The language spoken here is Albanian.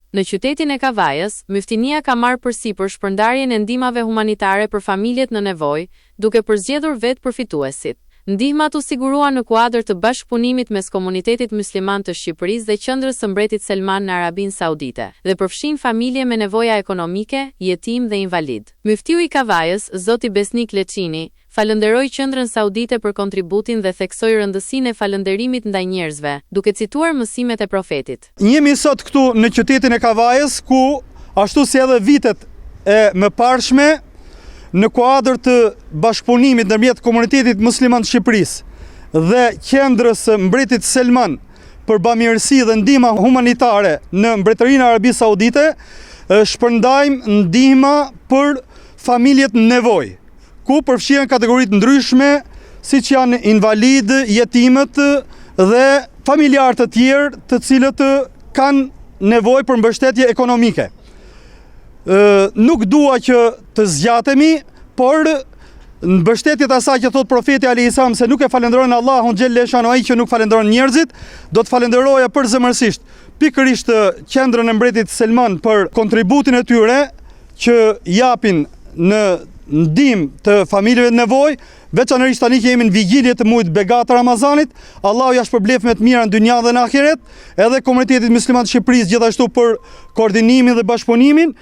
Në qytetin e Kavajës, Myftinia ka marrë përsipër shpërndarjen e ndihmave humanitare për familjet në nevojë, duke përzgjedhur vetë përfituesit. Ndihmat u sigurua në kuadër të bashkëpunimit mes Komunitetit Musliman të Shqipërisë dhe Qendrës së Mbretit Selman në Arabinë Saudite, dhe përfshin familje me nevoja ekonomike, jetim dhe invalid. Myftiu i Kavajës, zoti Besnik Leçini, falënderoi Qendrën Saudite për kontributin dhe theksoi rëndësinë e falënderimit ndaj njerëzve, duke cituar mësimet e profetit. Jemi sot këtu në qytetin e Kavajës, ku ashtu si edhe vitet e mëparshme, në kuadër të bashkëpunimit ndërmjet Komunitetit Musliman të Shqipërisë dhe Qendrës së Mbretit Selman për bamirësi dhe ndihma humanitare në Mbretërinë e Arabisë Saudite, shpërndajmë ndihma për familjet në nevojë, ku përfshihen kategoritë ndryshme, siç janë invalid, jetimët dhe familjarë të tjerë të cilët kanë nevojë për mbështetje ekonomike. Nuk dua që të zgjatemi, por në mbështetjet asaj që thot profeti alayhis salam se nuk e falenderojnë Allahun xhelle xhanu ai që nuk falenderon njerëzit, do të falenderoja përzemërsisht pikërisht Qendrën e Mbretit Selman për kontributin e tyre që japin në ndihmë të familjeve në nevojë, veçanërisht tani që jemi në vigjilje të muajit begat Ramazanit. Allahu ja shpërblef me të mira në dynjë dhe në ahiret, edhe Komunitetit Musliman të Shqipërisë gjithashtu për koordinimin dhe bashkëpunimin.